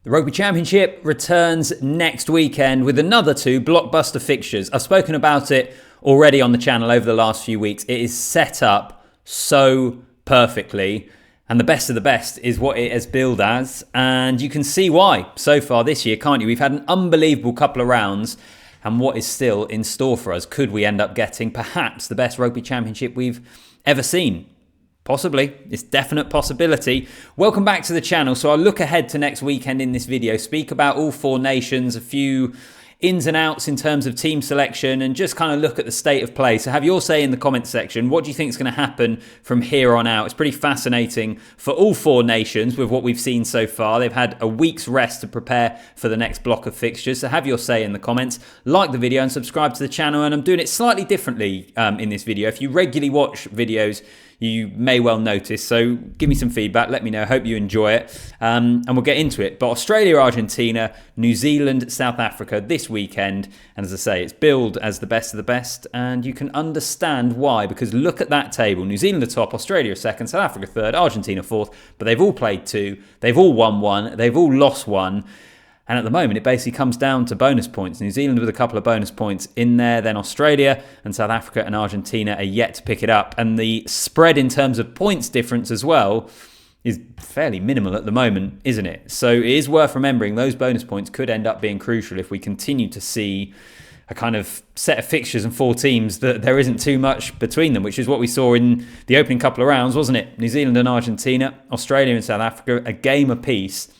The Rugby Championship returns next weekend with another two blockbuster fixtures. I've spoken about it already on the channel over the last few weeks. It is set up so perfectly, and the best of the best is what it has billed as, and you can see why so far this year, can't you? We've had an unbelievable couple of rounds, and what is still in store for us? Could we end up getting perhaps the best Rugby Championship we've ever seen? Possibly. It's a definite possibility. Welcome back to the channel. So I'll look ahead to next weekend in this video, speak about all four nations, a few ins and outs in terms of team selection, and just kind of look at the state of play. So have your say in the comments section. What do you think is going to happen from here on out? It's pretty fascinating for all four nations with what we've seen so far. They've had a week's rest to prepare for the next block of fixtures. So have your say in the comments. Like the video and subscribe to the channel. And I'm doing it slightly differently in this video. If you regularly watch videos, you may well notice. So give me some feedback. Let me know. Hope you enjoy it. And we'll get into it. But Australia, Argentina, New Zealand, South Africa this weekend. And as I say, it's billed as the best of the best. And you can understand why. Because look at that table. New Zealand are top, Australia are second, South Africa third, Argentina fourth. But they've all played two. They've all won one. They've all lost one. And at the moment, it basically comes down to bonus points. New Zealand with a couple of bonus points in there. Then Australia and South Africa and Argentina are yet to pick it up. And the spread in terms of points difference as well is fairly minimal at the moment, isn't it? So it is worth remembering those bonus points could end up being crucial if we continue to see a kind of set of fixtures and four teams that there isn't too much between them, which is what we saw in the opening couple of rounds, wasn't it? New Zealand and Argentina, Australia and South Africa, a game apiece.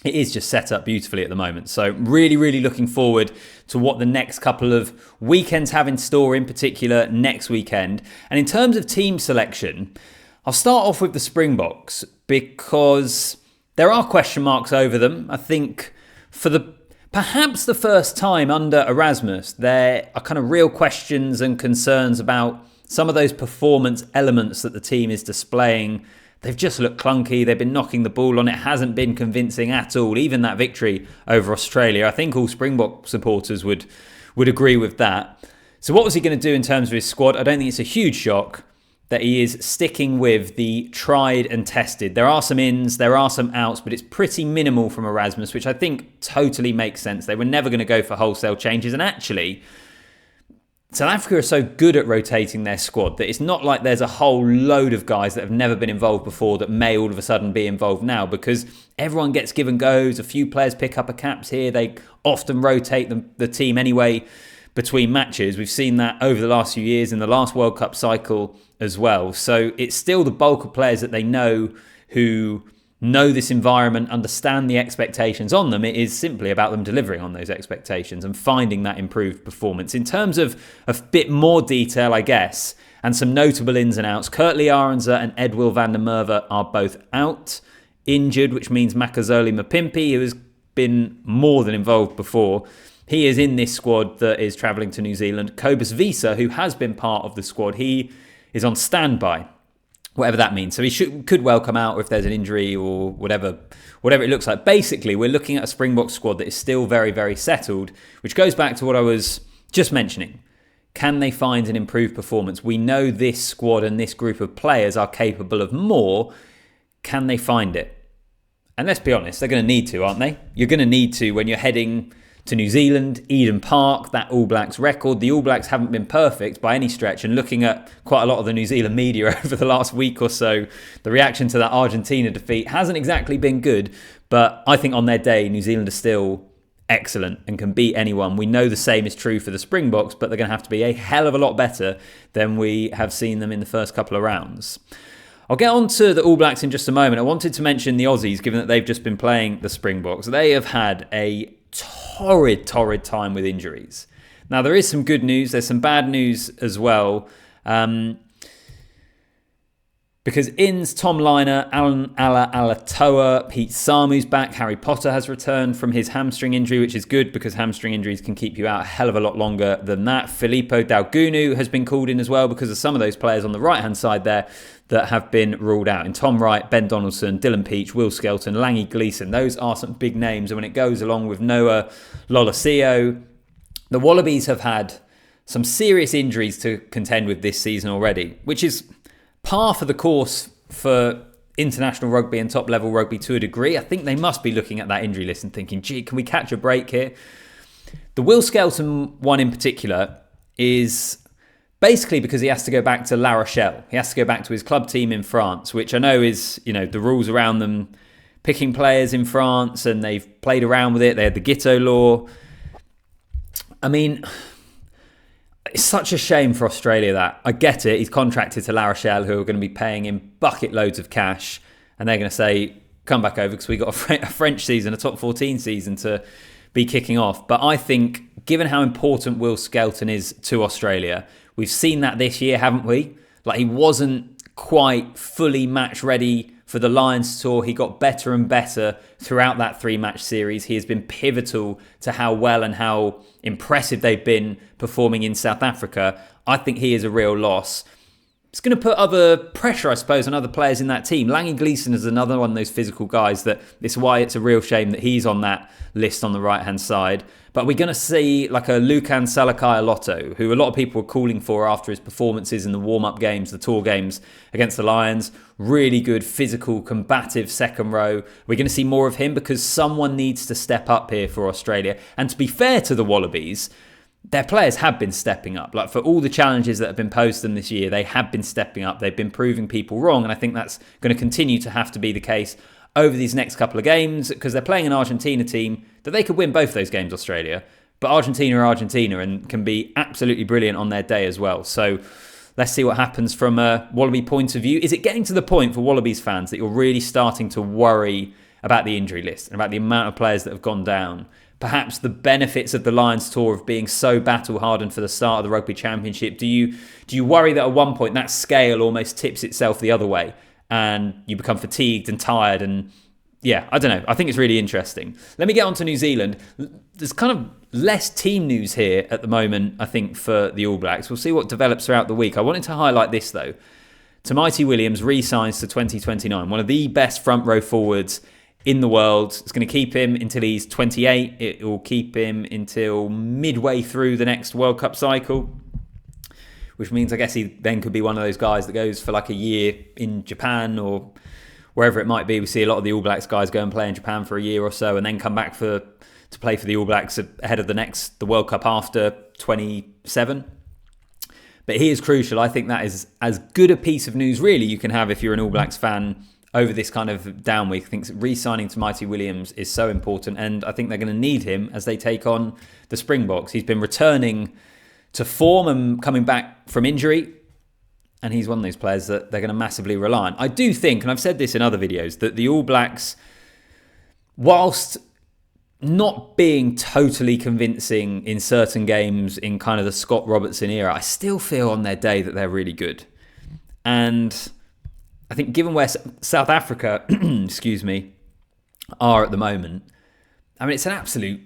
It is just set up beautifully at the moment. So really, really looking forward to what the next couple of weekends have in store, in particular next weekend. And in terms of team selection, I'll start off with the Springboks because there are question marks over them. I think for perhaps the first time under Erasmus, there are kind of real questions and concerns about some of those performance elements that the team is displaying. They've just looked clunky. They've been knocking the ball on. It hasn't been convincing at all. Even that victory over Australia, I think all Springbok supporters would agree with that. So what was he going to do in terms of his squad? I don't think it's a huge shock that he is sticking with the tried and tested. There are some ins, there are some outs, but it's pretty minimal from Erasmus, which I think totally makes sense. They were never going to go for wholesale changes. And actually, South Africa are so good at rotating their squad that it's not like there's a whole load of guys that have never been involved before that may all of a sudden be involved now, because everyone gets give and goes. A few players pick up a caps here. They often rotate the team anyway between matches. We've seen that over the last few years in the last World Cup cycle as well. So it's still the bulk of players that they know who know this environment, understand the expectations on them. It is simply about them delivering on those expectations and finding that improved performance. In terms of a bit more detail, I guess, and some notable ins and outs, Kurtley Arendse and Edwill van der Merwe are both out, injured, which means Makazole Mapimpi, who has been more than involved before, he is in this squad that is travelling to New Zealand. Cobus Wiese, who has been part of the squad, he is on standby, whatever that means. So he could well come out if there's an injury or whatever it looks like. Basically, we're looking at a Springbok squad that is still very, very settled, which goes back to what I was just mentioning. Can they find an improved performance? We know this squad and this group of players are capable of more. Can they find it? And let's be honest, they're going to need to, aren't they? You're going to need to when you're heading to New Zealand, Eden Park, that All Blacks record. The All Blacks haven't been perfect by any stretch, and looking at quite a lot of the New Zealand media over the last week or so, the reaction to that Argentina defeat hasn't exactly been good, but I think on their day, New Zealand are still excellent and can beat anyone. We know the same is true for the Springboks, but they're going to have to be a hell of a lot better than we have seen them in the first couple of rounds. I'll get on to the All Blacks in just a moment. I wanted to mention the Aussies, given that they've just been playing the Springboks. They have had a torrid time with injuries. Now, there is some good news. There's some bad news as well. Because ins Tom Liner, Alan Alatoa, Pete Samu's back. Harry Potter has returned from his hamstring injury, which is good because hamstring injuries can keep you out a hell of a lot longer than that. Filippo Daugunu has been called in as well because of some of those players on the right-hand side there that have been ruled out. In Tom Wright, Ben Donaldson, Dylan Peach, Will Skelton, Langy Gleeson. Those are some big names. And when it goes along with Noah Lolosio, the Wallabies have had some serious injuries to contend with this season already, which is par for the course for international rugby and top-level rugby to a degree. I think they must be looking at that injury list and thinking, gee, can we catch a break here? The Will Skelton one in particular is basically because he has to go back to La Rochelle. He has to go back to his club team in France, which I know is, the rules around them picking players in France, and they've played around with it. They had the Guiteau law. I mean, it's such a shame for Australia that. I get it. He's contracted to La Rochelle, who are going to be paying him bucket loads of cash, and they're going to say, come back over because we got a French season, a top 14 season to be kicking off. But I think, given how important Will Skelton is to Australia, we've seen that this year, haven't we? Like, he wasn't quite fully match ready for the Lions tour. He got better and better throughout that 3-match series. He has been pivotal to how well and how impressive they've been performing in South Africa. I think he is a real loss. It's going to put other pressure, I suppose, on other players in that team. Lange Gleeson is another one of those physical guys that it's why it's a real shame that he's on that list on the right-hand side. But we're going to see like a Lucan Salakai-Lotto, who a lot of people were calling for after his performances in the warm-up games, the tour games against the Lions. Really good, physical, combative second row. We're going to see more of him because someone needs to step up here for Australia. And to be fair to the Wallabies, their players have been stepping up. Like, for all the challenges that have been posed to them this year, they have been stepping up. They've been proving people wrong. And I think that's going to continue to have to be the case over these next couple of games, because they're playing an Argentina team that they could win both those games, Australia. But Argentina are Argentina and can be absolutely brilliant on their day as well. So let's see what happens from a Wallaby point of view. Is it getting to the point for Wallabies fans that you're really starting to worry about the injury list and about the amount of players that have gone down? Perhaps the benefits of the Lions tour of being so battle-hardened for the start of the Rugby Championship. Do you worry that at one point that scale almost tips itself the other way and you become fatigued and tired? And yeah, I don't know. I think it's really interesting. Let me get on to New Zealand. There's kind of less team news here at the moment, I think, for the All Blacks. We'll see what develops throughout the week. I wanted to highlight this, though. Tamaiti Williams re-signs to 2029. One of the best front row forwards in the world. It's going to keep him until he's 28. It will keep him until midway through the next World Cup cycle, which means I guess he then could be one of those guys that goes for like a year in Japan or wherever it might be. We see a lot of the All Blacks guys go and play in Japan for a year or so and then come back to play for the All Blacks ahead of the World Cup after 27. But he is crucial. I think that is as good a piece of news really you can have if you're an All Blacks fan over this kind of down week. I think re-signing Tamaiti Williams is so important, and I think they're going to need him as they take on the Springboks. He's been returning to form and coming back from injury, and he's one of those players that they're going to massively rely on. I do think, and I've said this in other videos, that the All Blacks, whilst not being totally convincing in certain games in kind of the Scott Robertson era, I still feel on their day that they're really good. And I think given where South Africa, are at the moment, I mean, it's an absolute,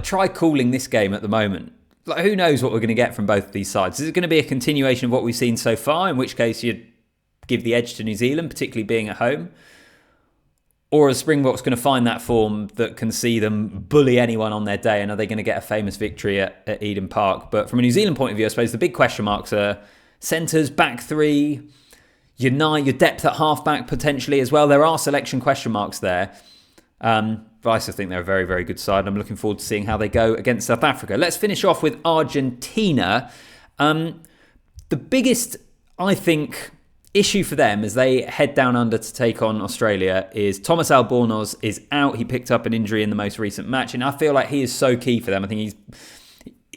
try calling this game at the moment. Like, who knows what we're going to get from both of these sides? Is it going to be a continuation of what we've seen so far, in which case you'd give the edge to New Zealand, particularly being at home? Or are Springboks going to find that form that can see them bully anyone on their day? And are they going to get a famous victory at Eden Park? But from a New Zealand point of view, I suppose the big question marks are centres, back three, your depth at halfback potentially as well. There are selection question marks there. But I still think they're a very, very good side. I'm looking forward to seeing how they go against South Africa. Let's finish off with Argentina. The biggest, I think, issue for them as they head down under to take on Australia is Thomas Albornoz is out. He picked up an injury in the most recent match, and I feel like he is so key for them. I think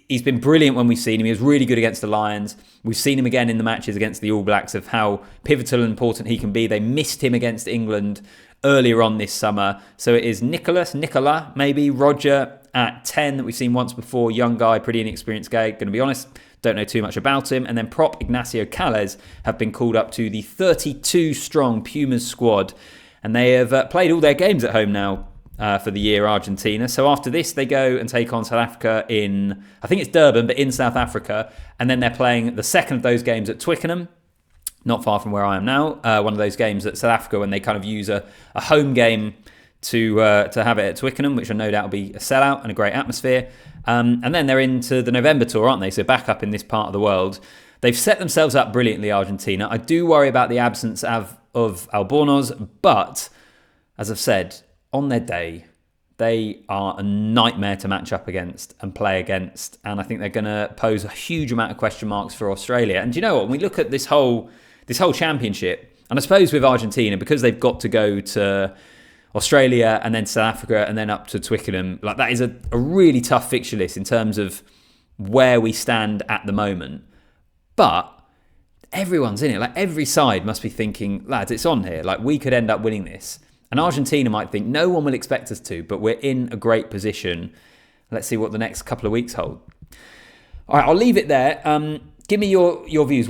he's been brilliant when we've seen him. He was really good against the Lions. We've seen him again in the matches against the All Blacks of how pivotal and important he can be. They missed him against England earlier on this summer. So it is Nicola, maybe Roger at 10 that we've seen once before. Young guy, pretty inexperienced guy. Going to be honest, don't know too much about him. And then prop Ignacio Calles have been called up to the 32-strong Pumas squad. And they have played all their games at home now for the year, Argentina. So after this, they go and take on South Africa in, I think it's Durban, but in South Africa. And then they're playing the second of those games at Twickenham, not far from where I am now. One of those games at South Africa when they kind of use a home game to have it at Twickenham, which I no doubt will be a sellout and a great atmosphere. And then they're into the November tour, aren't they? So back up in this part of the world. They've set themselves up brilliantly, Argentina. I do worry about the absence of of Albornoz, but as I've said, on their day, they are a nightmare to match up against and play against. And I think they're going to pose a huge amount of question marks for Australia. And do you know what? When we look at this whole championship, and I suppose with Argentina, because they've got to go to Australia and then South Africa and then up to Twickenham, like that is a really tough fixture list in terms of where we stand at the moment. But everyone's in it. Like every side must be thinking, lads, it's on here. Like we could end up winning this. And Argentina might think no one will expect us to, but we're in a great position. Let's see what the next couple of weeks hold. All right, I'll leave it there. Give me your views.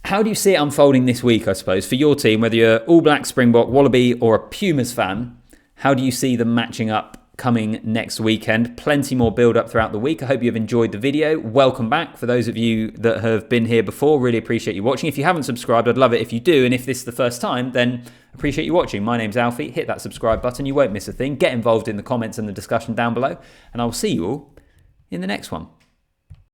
How do you see it unfolding this week, I suppose, for your team, whether you're All Black, Springbok, Wallaby or a Pumas fan? How do you see them matching up coming next weekend? Plenty more build-up throughout the week. I hope you've enjoyed the video. Welcome back. For those of you that have been here before, really appreciate you watching. If you haven't subscribed, I'd love it if you do. And if this is the first time, then appreciate you watching. My name's Alfie. Hit that subscribe button. You won't miss a thing. Get involved in the comments and the discussion down below. And I will see you all in the next one.